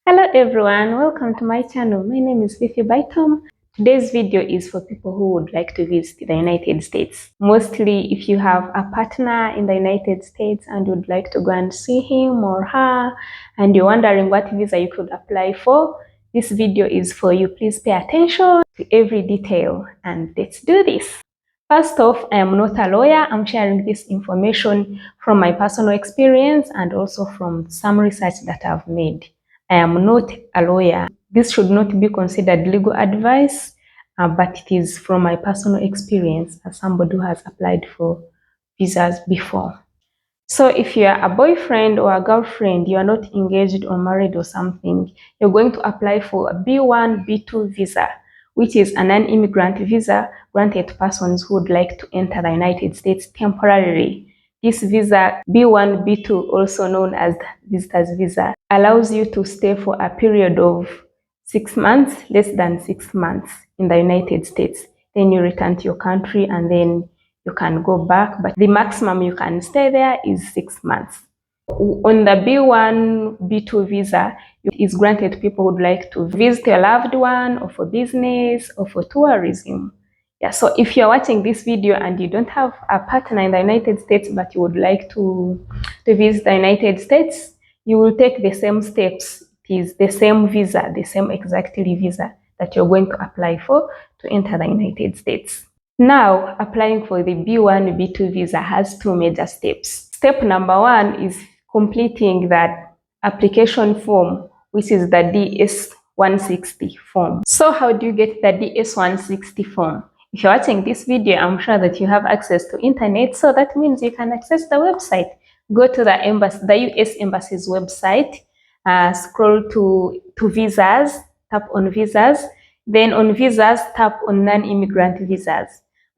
Hello everyone, welcome to my channel. My name is Fifi by Tom. Today's video is for people who would like to visit the United States. Mostly if you have a partner in the United States and would like to go and see him or her and you're wondering what visa you could apply for, this video is for you. Please pay attention to every detail and let's do this. First off, I am not a lawyer. I'm sharing this information from my personal experience and also from some research that I've made. I am not a lawyer. This should not be considered legal advice, but it is from my personal experience as somebody who has applied for visas before. So if you are a boyfriend or a girlfriend, you are not engaged or married or something, you're going to apply for a B1, B2 visa, which is a non-immigrant visa granted to persons who would like to enter the United States temporarily. This visa, B1, B2, also known as visitor's visa, allows you to stay for a period of 6 months, less than 6 months in the United States. Then you return to your country and then you can go back, but the maximum you can stay there is 6 months. On the B1, B2 visa, it is granted to people who would like to visit a loved one or for business or for tourism. Yeah, so if you're watching this video and you don't have a partner in the United States, but you would like to visit the United States, you will take the same steps. It is the same visa, the same exactly visa that you're going to apply for to enter the United States. Now, applying for the B1, B2 visa has two major steps. Step number one is completing that application form, which is the DS-160 form. So how do you get the DS-160 form? If you're watching this video, I'm sure that you have access to internet, so that means you can access the website. Go to the embassy, the US Embassy's website, scroll to visas, tap on visas, then on visas, tap on non-immigrant visas.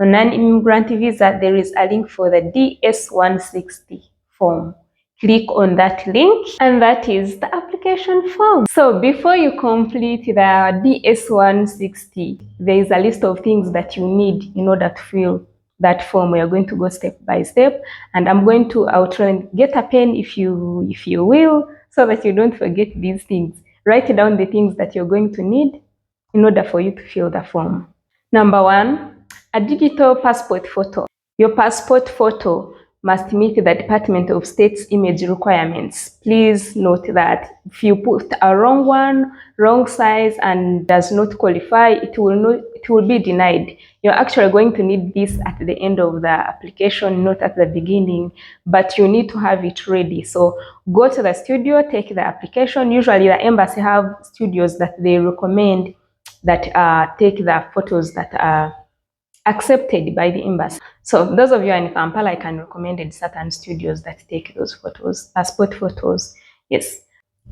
On non-immigrant visa, there is a link for the DS-160 form. Click on that link and that is the application form. So before you complete the DS-160, there is a list of things that you need in order to fill that form. We are going to go step by step and I'm going to outline. Get a pen if you will, so that you don't forget these things. Write down the things that you're going to need in order for you to fill the form. Number one, a digital passport photo. Your passport photo must meet the Department of State's image requirements. Please note that if you put a wrong one, wrong size, and does not qualify, it will be denied. You're actually going to need this at the end of the application, not at the beginning, but you need to have it ready. So go to the studio, take the application. Usually the embassy have studios that they recommend that take the photos that are accepted by the embassy. So those of you in Kampala, I can recommend certain studios that take those photos, passport photos. Yes.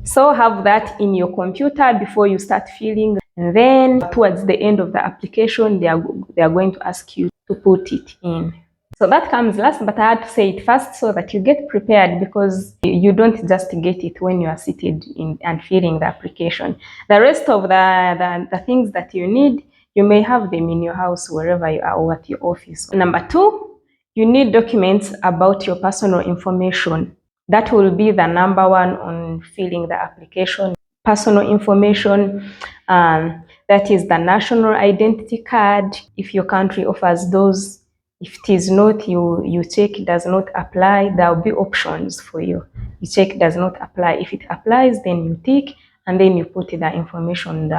So have that in your computer before you start filling. And then towards the end of the application, they are going to ask you to put it in. So that comes last, but I had to say it first so that you get prepared, because you don't just get it when you are seated in and filling the application. The rest of the things that you need, you may have them in your house, wherever you are, or at your office. Number two, you need documents about your personal information. That will be the number one on filling the application. Personal information, that is the national identity card, if your country offers those. If it is not, you check it does not apply. There will be options for you. You check does not apply. If it applies, then you tick, and then you put the information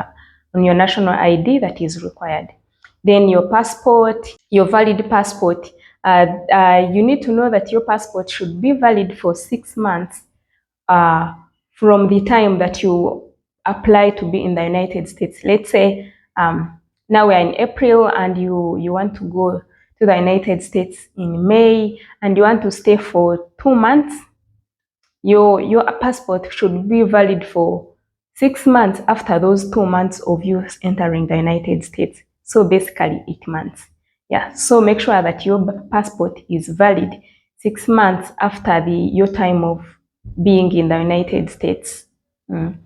on your national ID that is required. Then your passport, your valid passport. You need to know that your passport should be valid for 6 months from the time that you apply to be in the United States. Let's say now we're in April and you want to go to the United States in May and you want to stay for 2 months. Your passport should be valid for 6 months after those 2 months of you entering the United States. So basically 8 months. Yeah, so make sure that your passport is valid 6 months after your time of being in the United States. And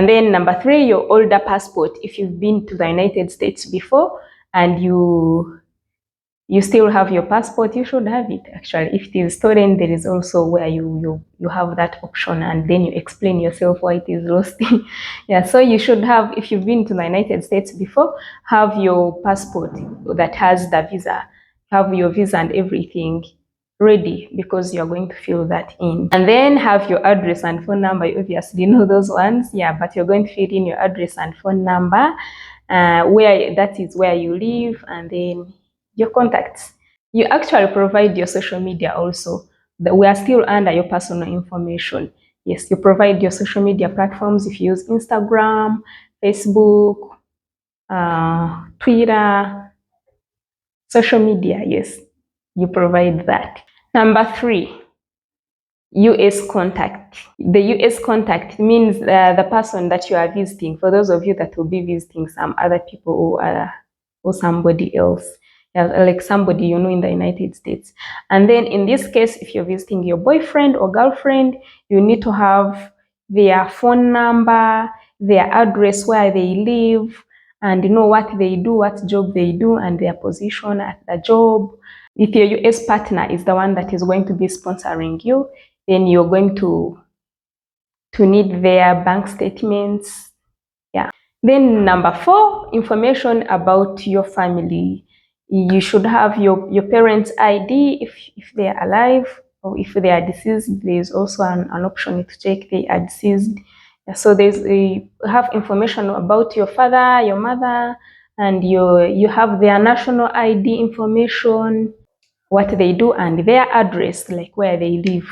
then number three, your older passport. If you've been to the United States before and you you still have your passport, you should have it actually. If it is stolen, there is also where you have that option, and then you explain yourself why it is lost. Yeah, so you should have, if you've been to the United States before, have your passport that has the visa, have your visa and everything ready, because you're going to fill that in. And then have your address and phone number. You obviously know those ones, yeah, but you're going to fill in your address and phone number, where that is where you live, and then your contacts. You actually provide your social media also. We are still under your personal information. Yes, you provide your social media platforms if you use Instagram, Facebook, Twitter, social media. Yes, you provide that. Number 3, US contact. The US contact means the person that you are visiting. For those of you that will be visiting some other people or somebody else, like somebody you know in the United States. And then in this case, if you're visiting your boyfriend or girlfriend, you need to have their phone number, their address where they live, and know what they do, what job they do, and their position at the job. If your US partner is the one that is going to be sponsoring you, then you're going to need their bank statements. Yeah. Then number 4, information about your family. You should have your parents' ID if they are alive, or if they are deceased, there's also an option to check they are deceased. So you have information about your father, your mother, and you have their national ID information, what they do, and their address, like where they live.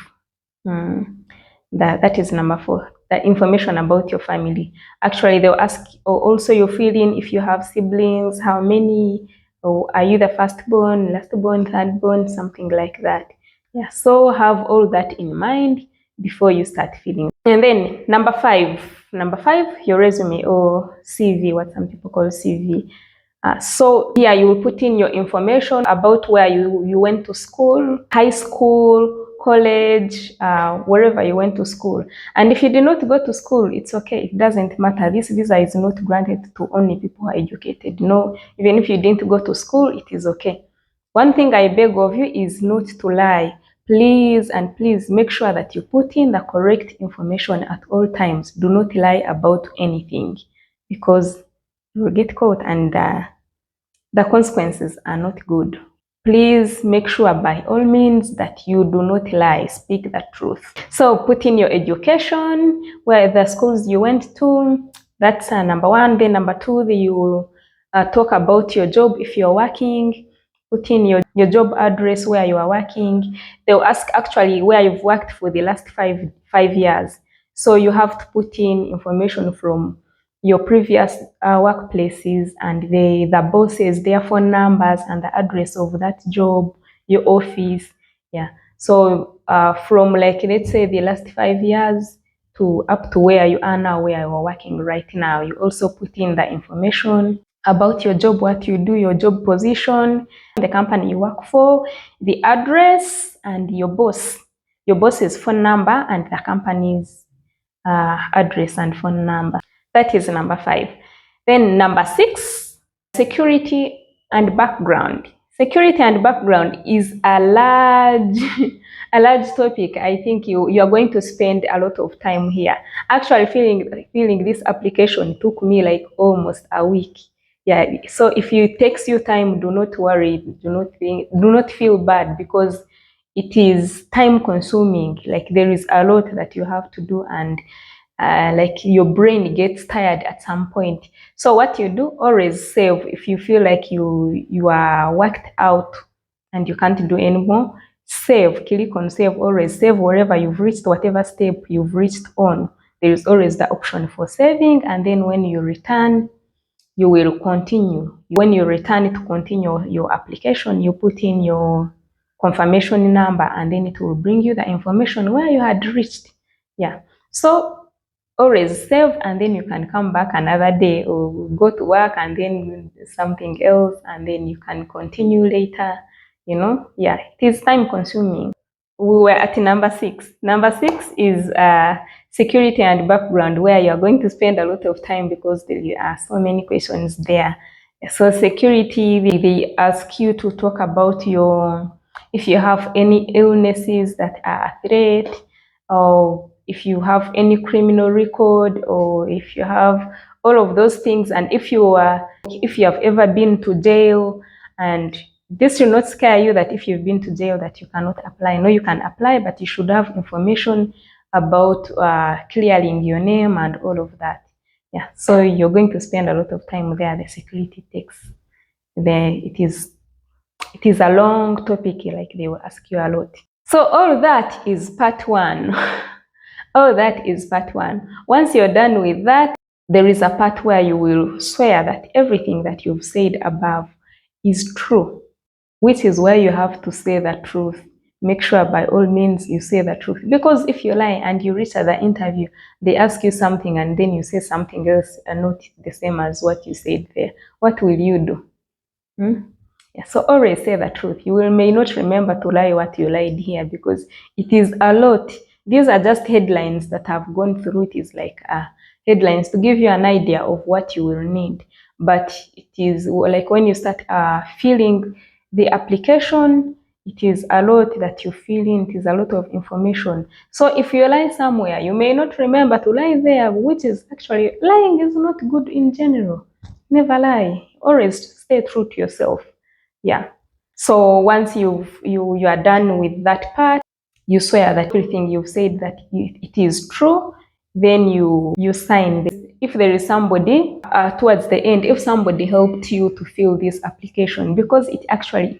That is number 4, the information about your family. Actually, they'll ask, or also you fill in if you have siblings, how many, or are you the firstborn, lastborn, thirdborn, something like that. Yeah, so have all that in mind before you start filling. And then number 5, your resume or CV, what some people call CV. So here you will put in your information about where you went to school, high school, college, wherever you went to school. And if you did not go to school, it's okay. It doesn't matter. This visa is not granted to only people who are educated. No, even if you didn't go to school, it is okay. One thing I beg of you is not to lie. Please and please make sure that you put in the correct information at all times. Do not lie about anything, because you will get caught, and the consequences are not good. Please make sure by all means that you do not lie, speak the truth. So put in your education, where the schools you went to, that's number 1. Then number 2, you will talk about your job if you're working. Put in your job address where you are working. They'll ask actually where you've worked for the last five years. So you have to put in information from your previous workplaces, and the bosses, their phone numbers, and the address of that job, your office. Yeah. So from, like, let's say the last 5 years to up to where you are now, where you are working right now, you also put in the information about your job, what you do, your job position, the company you work for, the address, and your boss's phone number, and the company's address and phone number. That is number 5. Then number 6, security and background. Security and background is a large topic. I think you are going to spend a lot of time here. Actually, filling this application took me like almost a week. Yeah, so if it takes you time, do not worry, do not feel bad, because it is time consuming. Like, there is a lot that you have to do, and like your brain gets tired at some point. So what you do, always save. If you feel like you are worked out and you can't do anymore, save. Click on save. Always save wherever you've reached, whatever step you've reached on. There is always the option for saving, and then when you return, you will continue. When you return to continue your application, you put in your confirmation number, and then it will bring you the information where you had reached. Yeah. So always save, and then you can come back another day, or go to work and then something else, and then you can continue later. Yeah, it is time consuming. We were at number 6. Number 6 is security and background, where you are going to spend a lot of time, because there are so many questions there. So security, they ask you to talk about if you have any illnesses that are a threat, or if you have any criminal record, or if you have all of those things, and if you have ever been to jail. And this should not scare you that if you've been to jail that you cannot apply. No, you can apply, but you should have information about clearing your name and all of that. Yeah, so you're going to spend a lot of time there. The security takes there. It is a long topic, like they will ask you a lot. So all that is part one. All that is part one. Once you're done with that, there is a part where you will swear that everything that you've said above is true, which is where you have to say the truth. Make sure by all means you say the truth. Because if you lie and you reach at the interview, they ask you something and then you say something else and not the same as what you said there, what will you do? Yeah, so always say the truth. You may not remember to lie what you lied here, because it is a lot. These are just headlines that have gone through. It is like headlines to give you an idea of what you will need. But it is like when you start filling the application, it is a lot that you fill in. It is a lot of information. So if you lie somewhere, you may not remember to lie there, which is actually, lying is not good in general. Never lie. Always stay true to yourself. Yeah. So once you are done with that part, you swear that everything you've said that it is true, then you sign this. If there is somebody towards the end, if somebody helped you to fill this application, because it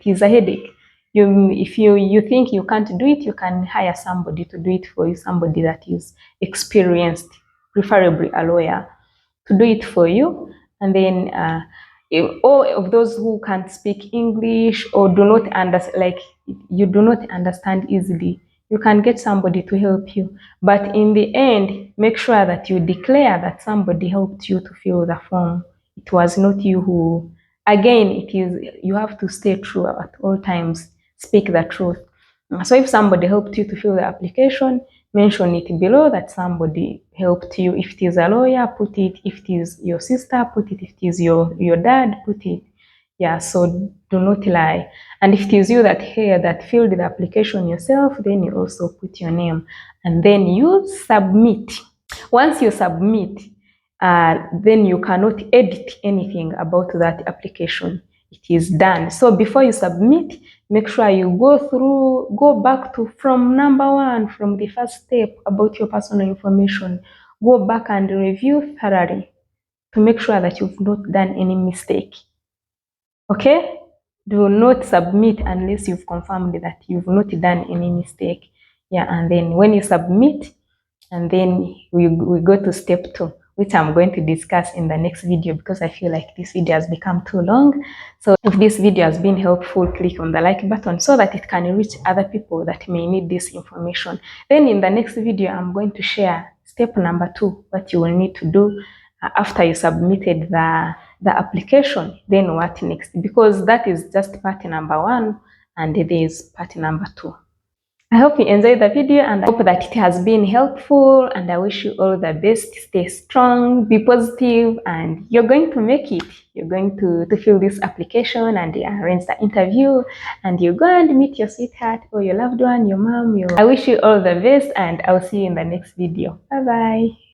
is a headache. If you think you can't do it, you can hire somebody to do it for you, somebody that is experienced, preferably a lawyer, to do it for you. And then all of those who can't speak English or do not understand, like you do not understand easily, you can get somebody to help you. But in the end, make sure that you declare that somebody helped you to fill the form. It was not you who, again, you have to stay true at all times, speak the truth. So if somebody helped you to fill the application, mention it below that somebody helped you. If it is a lawyer, put it. If it is your sister, put it. If it is your dad, put it. Yeah, so do not lie. And if it is you that filled the application yourself, then you also put your name. And then you submit. Once you submit, then you cannot edit anything about that application. It is done. So before you submit, make sure you go back to from number one, from the first step about your personal information. Go back and review thoroughly to make sure that you've not done any mistake. Okay? Do not submit unless you've confirmed that you've not done any mistake. Yeah, and then when you submit, and then we go to step 2, which I'm going to discuss in the next video, because I feel like this video has become too long. So if this video has been helpful, click on the like button so that it can reach other people that may need this information. Then in the next video, I'm going to share step number 2, what you will need to do after you submitted the application. Then what next? Because that is just part number 1, and there is part number 2. I hope you enjoyed the video, and I hope that it has been helpful, and I wish you all the best. Stay strong, be positive, and you're going to make it. You're going to fill this application and arrange the interview, and you go and meet your sweetheart or your loved one, your mom. I wish you all the best, and I'll see you in the next video. Bye-bye.